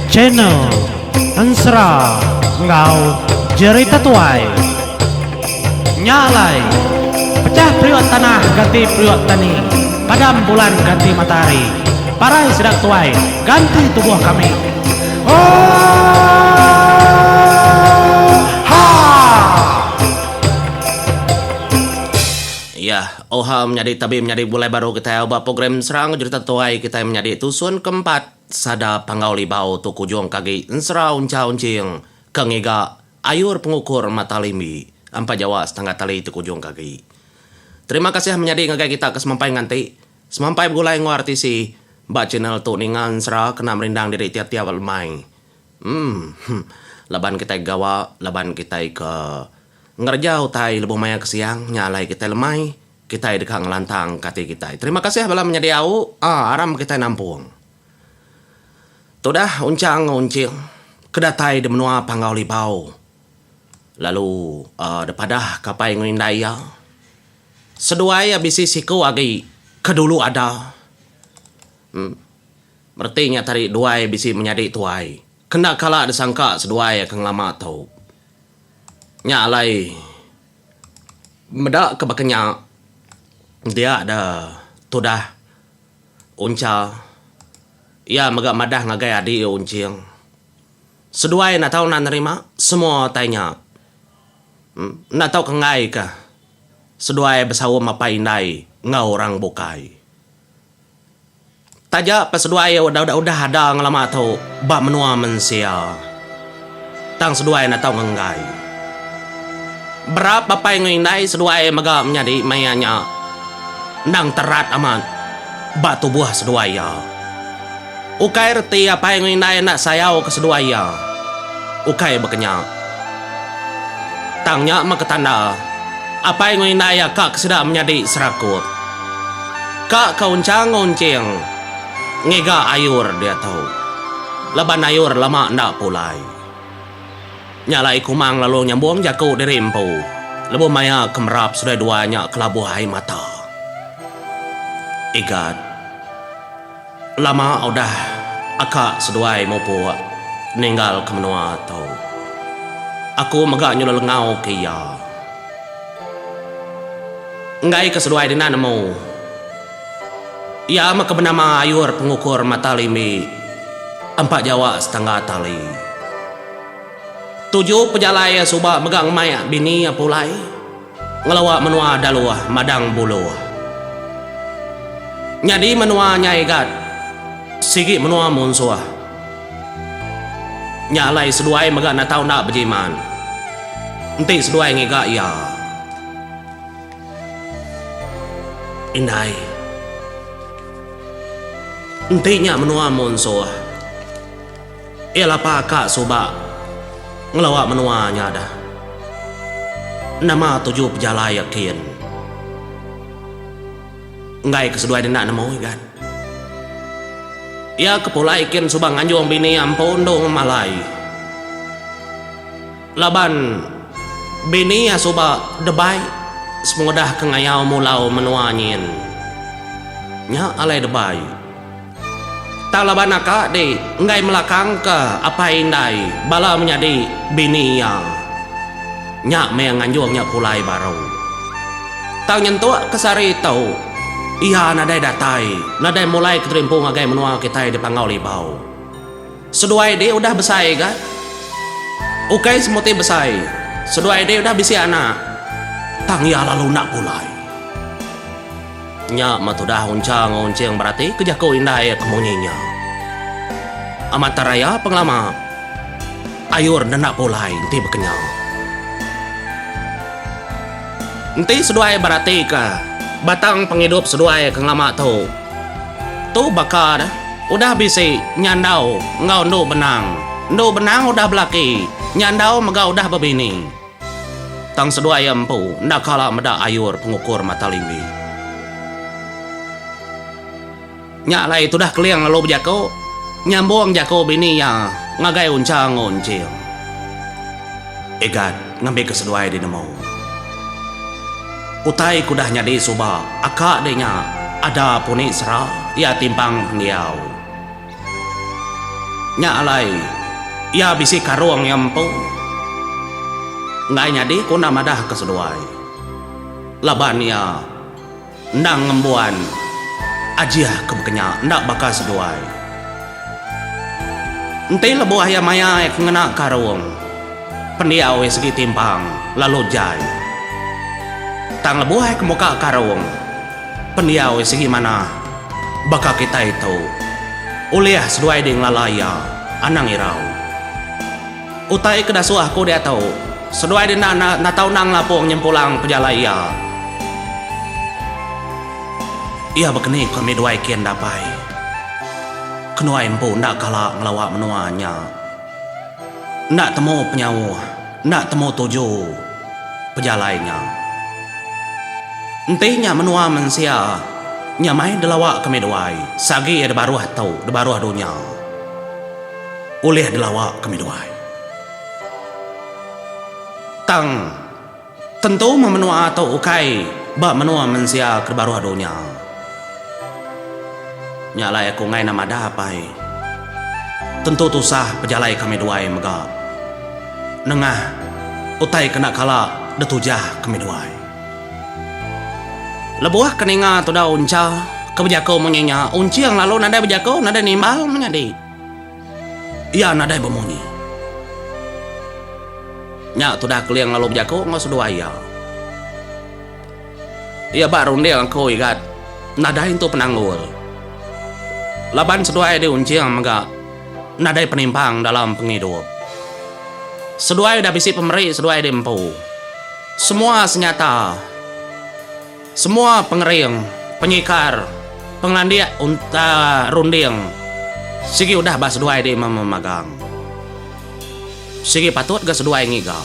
Channel Ansra Ngau Jerita Tuai Nyalai Pecah priok tanah ganti priok tani, padam bulan ganti matahari, parai sedang tuai ganti tubuh kami. Ya, Oha menjadi tabi menjadi mulai baru kita ubah program serang cerita tuai kita menjadi tusun keempat sada pangauli bau tu kujung kaki ensra unca uncing kengiga ayur pengukur mata limbi ampa Jawa setengah tali tu kujung kaki. Terima kasih menjadi ngagai kita kesemampai nganti semampai gulai nguartisi ba channel tu ningan sera kena merindang diri tiap-tiap lemai. Laban kita gawa, laban kita ke ngerjau tai lebu maya ke siang nyalai kita lemai, kita dekang lantang kati kita. Terima kasih bala menjadi au, aram kita nampung. Tudah uncang uncing kedatai de menua pangauli bau. Lalu depadah kapai ngindaya. Seduai abisi siku agi kedulu ada. Mertinya tadi duai bisi menjadi tuai. Kena kala disangka seduai kang lama tau. Nyalai medak kebakanya dia ada tudah unca ya megak madah ngagai adi uncing seduai nak tahu nak nerima semua tanya nak tahu kengai kah seduai besawa mapai indai ngau orang bukai taja pas seduai udah ada ngelama tau ba menua mensia tang seduai nak tahu ngengai berapa pai ngindai seduai megak menjadi mayanya nang terat amat ba tubuh seduai ya ukai reti apa yang ngindai nak sayau ke seduai ya ukai bekenya tangnya maketanda apa yang ngindai ya kak sudah menjadi serakut kak kauncang ngonceng ngega ayur dia tahu laban ayur lama ndak pulai nyalai kumang lalu nyambung jaku dari empu lebu maya kemerap sudah duanya kelabu hai mata igat lama udah akak seduai mopo ninggal ke menua tau aku megak nyulul ngau ke ya ngai ke seduai dina nemu ya maka bernama ayur pengukur mata limi empat Jawa setengah tali 7 pejalai subak megang mayak bini apulai ngelawak menua daluah madang buluh nyadi menua nyaigat sigi menua munsuah nyalai seduai megak nak tahu nak berjiman enti seduai ngigak ya indai entinya menua munsuah ialah pakak subak ngelawak menuanya dah nama 7 pejalai yakin ngai keseduai dia nak nemu kan ya kepulai ikin subang anjung bini ampun dong malai laban bini ya subak debai semudah kengayau mulau menuanyin nya alai debai tak laban akak de ngai melakang ke apa indai bala menjadi bini ya nyak meng anjung nyak pulai baru tak nyentuh kesari tau iya nadai datai nadai mulai keterimpung agai menua kita di pangauli bau seduai dia udah besai kan ukai semuti besai seduai dia udah bisi anak tang ya lalu nak pulai nya matudah uncang uncing berarti kejako indah ya kemunyinya amat taraya penglama ayur dan nak pulai nanti berkenyang nanti seduai berarti ke batang penghidup seduai kang lama tu bakar udah bisi nyandau ngau ndu benang udah belaki nyandau mega udah babini tang seduai empu ndak kala meda ayur pengukur mata limbi nyak lai tu dah keliang lalu berjako nyambung jako bini ya ngagai uncang uncing egat ngambil keseduai di nemu utai kudah nyadi suba akak denya ada puni sera ia timpang pendiau. Nya alai ia bisi karuang yang empu. Ngai nyadi ku namadah keseduai. Laban ia ndang ngembuan ajiah kebekenya ndak bakal seduai. Enti lebuah ya maya ek ngena karuang. Pendiau segi timpang lalu jai. Tang lebuah ek muka karuang. Pendiau segi mana bakal kita itu. Uliah seduai ding lalaya anang irau. Utai kedasuah ku dia tahu. Seduai din na tau nang lapong nyempulang pejalaya. Ia bekeni kami duai kian dapai. Kenuai empu ndak kalah ngelawak menuanya. Ndak temu penyawa, ndak temu tuju pejalainya. Entinya menua mensia nyamai delawak kami duai. Sagi ada baruah tau, de baruah dunia. Ulih delawak kami duai. Tang tentu memenua atau ukai ba menua mensia kerbaruh dunia. Nyalai aku ngai nama dapai. Tentu tusah pejalai kami duai megap. Nengah utai kena kala detujah kami duai. Lebuah keninga tu dah unca kebejako menyinya unci yang lalu nada bejako nada nimbal menyadi. Ia nada bemunyi. Nya tu dah keliang lalu bejako ngau sedua ia. Ia baru dia aku ikat nadain tu penanggul. Laban sedua dia unciang mega nadai penimpang dalam penghidup. Sedua dah bisi pemeri, sedua dia empu. Semua senjata, semua pengering, penyikar, penglandia unta runding. Sigi udah bas sedua dia memegang. Sigi patut ga sedua ngiga.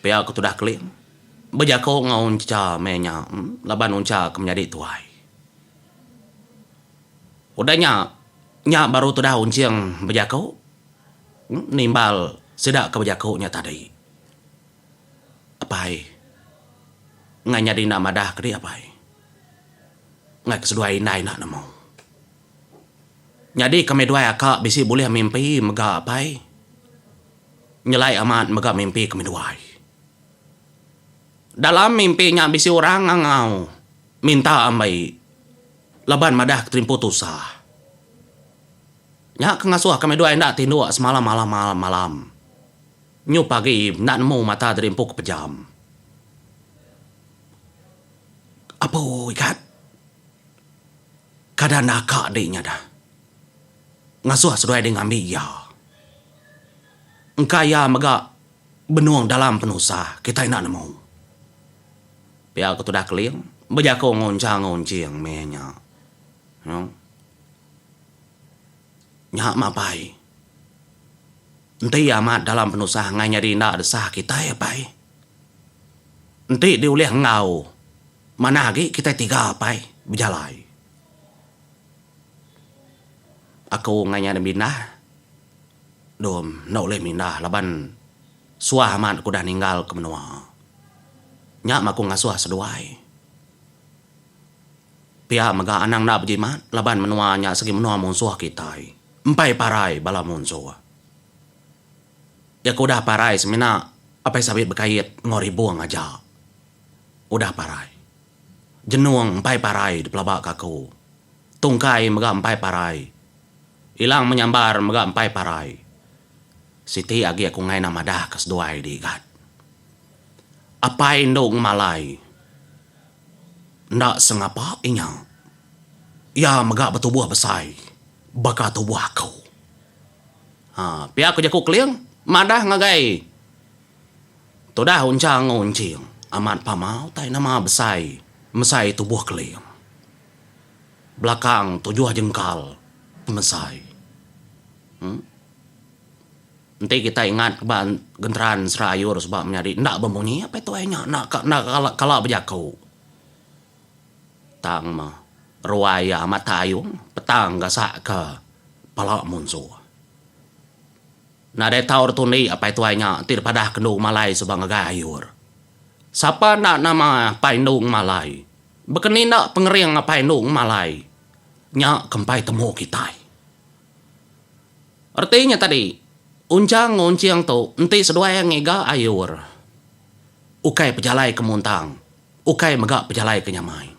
Pia aku tudah keling. Bejako ngau unca menya, laban unca ke menjadi tuai. Udahnya nya baru tudah unciang bejako. Nimbal sedak ke bejako nya tadi. Apai? Ngai nyadi nak madah ke dia apai? Ngai keseduai nai nak namo. Nyadi kami dua akak bisi boleh mimpi mega apai? Nyelai amat mega mimpi kami dua. Dalam mimpinya bisi orang ngangau minta ambai laban madah keterimpu tusah. Nyak kengasuh kami dua ndak tindu semalam malam. Nyu pagi nak nemu mata terimpu kepejam. Apa ikat? Kada nakak adiknya dah. Ngasuh sedoi dengan ambil ya. Engkaya mega benuang dalam penusah kita nak nemu. Pia aku tu dah keling, bejako ngoncang-ngoncing menya. Nyak mapai. Enti amat dalam penusah ngai nyari nak desah kita ya pai. Enti diulih ngau. Mana lagi kita tiga pai berjalai. Aku ngai nyari minah. Dom nak oleh minah laban suah amat aku dah ninggal ke menua. Nyak maku ngasuh seduai. Pia mega anang nak berjimat laban menua nyak segi menua musuh kita. Empai parai bala musuh. Ya ku dah parai semina apa sabit berkait ngori buang aja. Udah parai. Jenuang empai parai di pelabak kaku. Tungkai mega empai parai. Hilang menyambar mega empai parai. Siti agi aku ngai nama dah keseduai diikat. Apa indung malai? Ndak sengapa inya. Ya mega bertubuh besai. Baka tubuh aku. Pia aku jaku keliang. Madah ngagai. Tudah uncang uncing. Amat pamau tai nama besai. Mesai tubuh keliang. Belakang tujuh jengkal. Mesai. Nanti kita ingat keban genteran serayur sebab menjadi nak berbunyi apa itu ayahnya nak kalau berjaku. Tang mah ruaya mata ayung petang gasak ke palak musuh. Nah dia tahu tu ni apa itu ayahnya tidak pada kendung malai sebang gayur. Siapa nak nama paindung malai Bekenina pengering ngapai nung malai. Nya kempai temu kita. Artinya tadi, uncang ngonciang tu, enti seduai yang ngega ayur. Ukai pejalai kemuntang. Ukai megak pejalai kenyamai.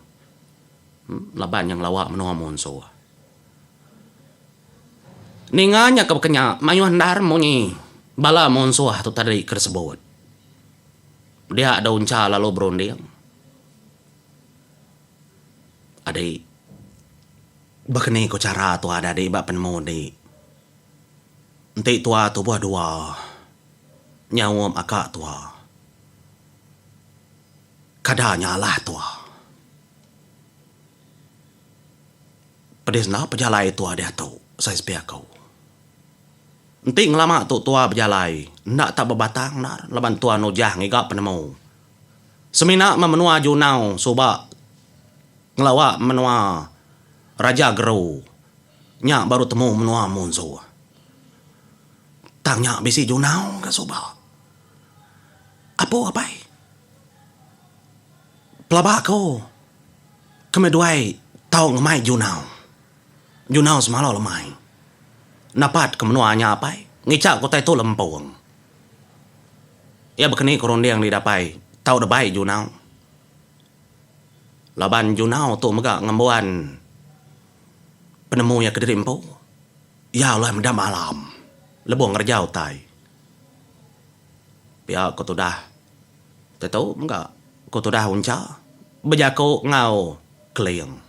Laban yang lawak menua monso. Ninganya kebekenya, mayu handar munyi. Bala monso tu tadi tersebut. Dia ada unca lalu berunding. Adik, bakni ko cara tu ada adik bak penemu adik. Nanti tua tu buah dua. Nyawam akak tua. Kadanya lah tua. Pedis nak pejalai tua dia tu. Saya sepiak kau. Nanti ngelama tu tua berjalai. Nak tak berbatang nak. Laban tua nujah ngigak penemu. Semina memenua junau. Subak. Ngelawak menua. Raja Geru. Nyak baru temu menua munzo. Tang nyak bisi junau ke subak. Apa? Pelabak ko. Kemeduai tau ngemai junau. Junau semalau lemai. Napat kemenuanya apa? Ngicak ko tay tu lempung. Ya bekeni koronde yang didapai. Tau debai junau. Laban junau tu megak ngembuan. Penemu ya kedirimpo. Ya Allah mendam alam. Lebong ngerjau tay. Biar ko tu dah. Tay tu megak. Ko tu dah unca. Bejako ngau keliang.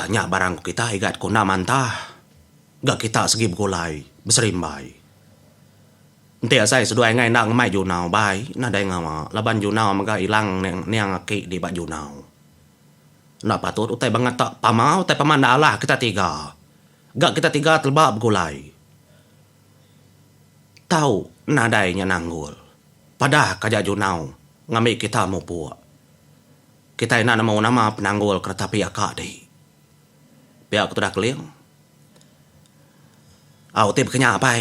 Nya barang kita igat ko namantah. Gak kita segi begulai. Beserimbai. Nanti asai seduai ngai nak ngemai junau bai. Nadai ngama. Laban junau mega ilang niang aki di bak junau. Nak patut utai banget tak pamau. Utai pamanda Allah kita tiga. Gak kita tiga telbak begulai. Tahu nadainya nanggul. Padah kajak junau. Ngambil kita mau puak. Kita nak mau nama penanggul kereta api akak deh. Biar aku sudah keliang. Aku tiap kenya apa?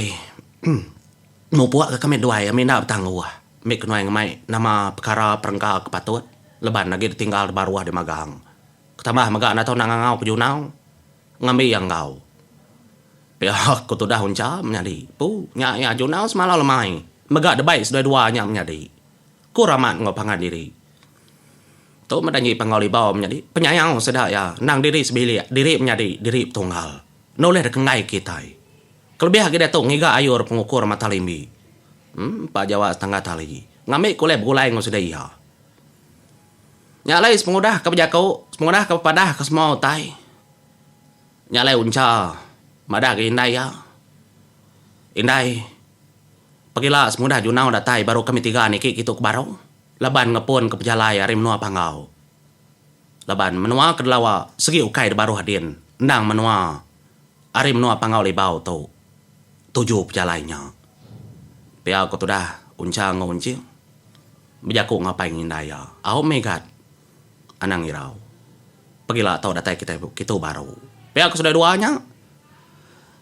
Mau puak ke kami dua. Kami nak bertangguh. Kami kena ngamai nama perkara perengkal kepatut. Leban lagi tinggal di baruah di magang. Ketambah magang atau nak ngau pejunau. Ngambil yang kau. Biar aku sudah unca menjadi. Nya junau semalam lemai. Megak debai sudah duanya menjadi. Ku ramat ngopangan diri. Tu mendanyi penggali bawah menjadi. Penyayang sedap ya. Nang diri sebilik. Diri menjadi diri tunggal. Noleh dekengai kita. Kelebih kita tu ngiga ayur pengukur mata limbi. Pak Jawa setengah tali. Ngambil kulai begulai ngusida iya. Nyalai sepengudah kepejakau. Sepengudah kepadah ke semua utai. Nyalai unca. Madah ke indai ya. Indai. Pagilah semudah junau datai baru kami tiga ni kitu ke baru. Laban ngepun ke pejalai ari menua pangau. Laban menua kedelawa segi ukai de baru hadin. Ndang menua ari menua pangau libau tu. 7 pejalainya. Pia aku tu dah unca ngunci. Bejaku ngapain indaya. Au megat. Anang irau. Pagilah tau datai kita kitu baru. Pia aku sudah duanya.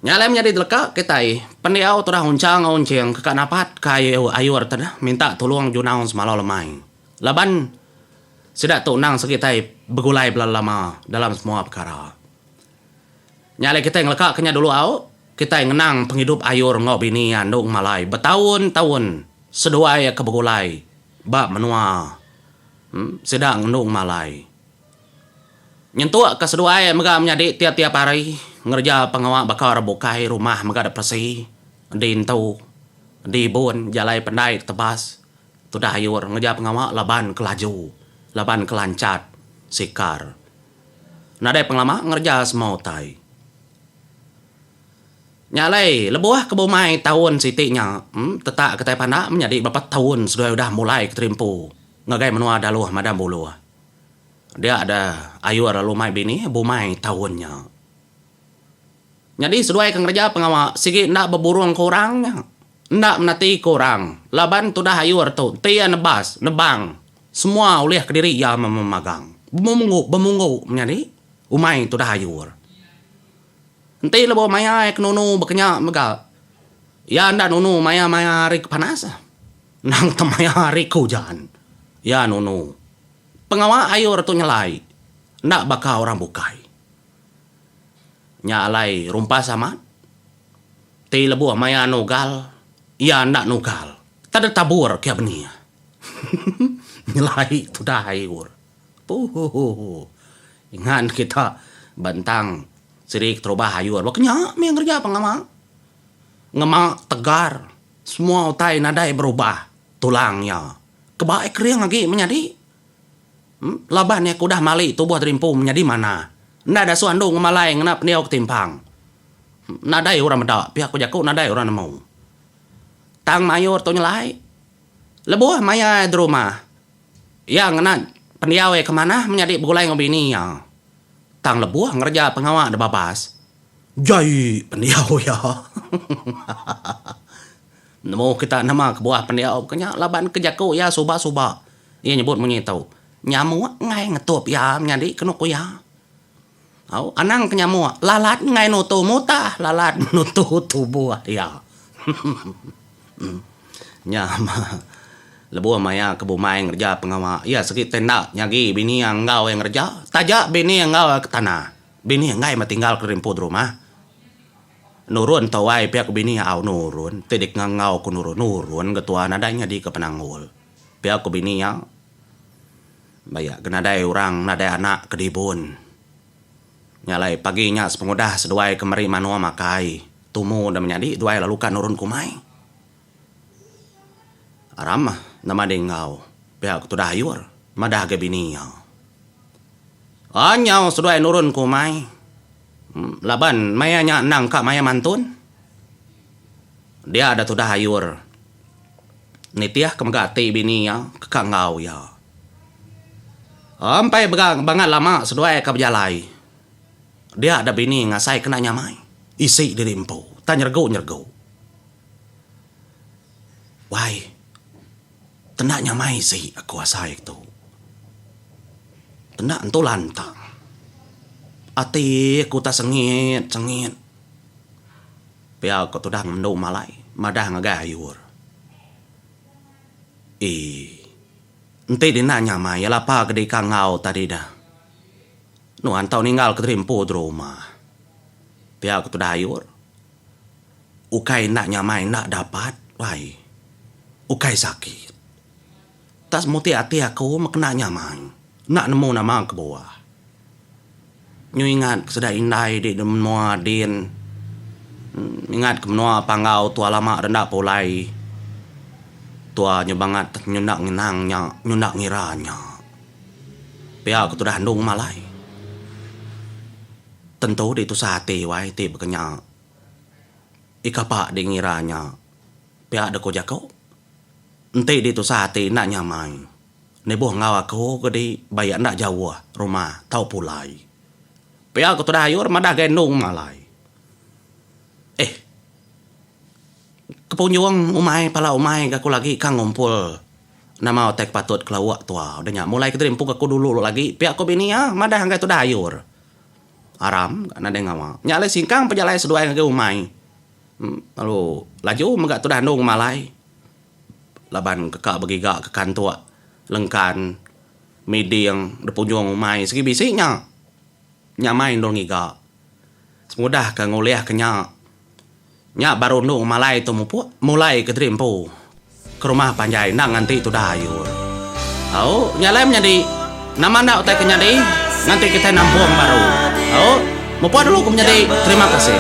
Nyalai menjadi deleka kita pendiau tu dah uncang uncing ke kanapat kayu ayur tanah minta tolong junau semalau lemai. Laban sidak tu nang sekitai begulai belalama dalam semua perkara. Nyalai kita yang leka kenya dulu au kita yang ngenang penghidup ayur ngau bini andung malai bertahun-tahun seduai ke begulai bak menua sedang andung malai. Nyentuak ke seduai mega menjadi tiap-tiap hari ngerja pengawak bakal rebukai rumah mega ada bersih dintu dibun jalai pendai tebas tu dah ayur ngerja pengawak laban kelaju laban kelancat sikar nadai penglama ngerja semua tai nyalai lebuah kebumai tahun sitinya tetak ketai panak menjadi berapa tahun sudah mulai keterimpu ngagai menua daluh madam buluh. Dia ada ayur lumai bini bumai tahunnya. Jadi seduai ke kerja pengawak sigi nak berburung kurangnya. Nak menati kurang. Laban tu dah ayur tu. Tia nebas, nebang. Semua oleh ke diri ya memagang. Bemungu menjadi. Umai tu dah ayur. Nanti lebo maya ek nunu berkenyak mega. Ya ndak nunu maya rik panas. Nang temaya rik hujan. Ya nunu. Pengawa ayur tu nyalai. Nak baka orang bukai. Nya alai rumpa sama. Ti lebuh maya nugal. Ya nak nugal. Tada tabur kia benia. Nyalai tu dah ayur. Ingat kita bantang sirik terubah ayur. Waknya mi kerja pengamak. Ngemak tegar. Semua utai nadai berubah. Tulangnya. Kebaik kering lagi menjadi. Laban yang kudah mali tubuh terimpu menjadi mana. Nada suandung malai ngenap niau ketimpang. Nadai orang medak. Pihak kujaku nadai orang nemu. Tang mayur tu nyelai. Lebuh maya di rumah. Yang ngenat pendiawe kemana menjadi begulai ngobini ya. Tang lebuh ngerja pengawak de babas. Jai pendiau ya. Nemu kita nama kebuah pendiau. Kenya laban kejaku ya subak-subak. Ia nyebut menyitau. Nyamuk ngai ngetup ya menjadi kenuk ya. Au anang kenyamuk. Lalat ngai nutu mutah. Lalat nutu tubuh ya. Nyama. Lebuh maya kebumai ngerja pengawak. Ya sikit tendak nyagi bini yang ngau yang ngerja. Tajak bini yang ngau ke tanah. Bini yang ngai matinggal ke rimput rumah. Nurun tawai pihak bini au nurun. Tidik ngau ku nurun. Nurun ketua nadanya di kepenanggul. Pihak bini yang bayak kenadai orang nadai anak kedibun. Nyalai paginya sepengudah seduai kemari manua makai. Tumu dan menjadi duai lalukan nurun kumai. Aram nama dengau. Pihak tu dah ayur. Madah ke bini ya. Anyau seduai nurun kumai. Laban mayanya nang kak maya mantun. Dia ada tu dah ayur. Nitiah kemegati bini ya. Kekak ngau ya. Sampai bangat lama seduai ke berjalai. Dia ada bini ngasai kena nyamai. Isi di rimpu. Tak nyergau. Wai. Tendak nyamai si aku asai itu. Tendak entu lantang. Ati aku tak sengit. Pihak aku tu dah mendung malai. Madah ngagayur. Enti dia nanya mai, ya lapa ke deka ngau tadi dah. Nuan tau ninggal ke terimpu di rumah. Pihak tu dayur. Ukai nak nyamai nak dapat, wai. Ukai sakit. Tas muti hati aku makna nyamai. Nak nemu nama ke bawah. Nyu ingat kesedai indai di menua din. Ingat ke menua pangau tua lama rendak polai. Tua nyebangat nyundak nginangnya, nyundak ngiranya. Pihak tu dah handung malai. Tentu di tu sate wai ti bekenya. Ika pak di ngiranya. Pihak deko jako. Enti di tu sate nak nyamai. Nebuh ngau aku gede bayak nak jauh rumah tau pulai. Pihak tu dah ayur madah gendung malai. Kepunjung umai pala umai aku lagi kang ngumpul. Nama otek patut kelawak tua. Udah mulai keterimpuk aku dulu lagi. Pihak aku bini ya madah angkai tu dayur. Aram kan ada ngawa. Nyale singkang pejalai seduai ngake umai. Lalu laju megak tu dah handung malai. Laban kekak begigak ke kantua. Lengkan midi yang depunjung umai segi bisiknya. Nyamain dong ngigak. Semudah ke nguliah kenyak. Nya baru nung malai tu mupu mulai ke terimpu ke rumah panjai nang nanti tu dayur. Au nyalai menjadi nama ndak utai kenyadi nanti kita nampung baru. Au mupu dulu ku menjadi terima kasih.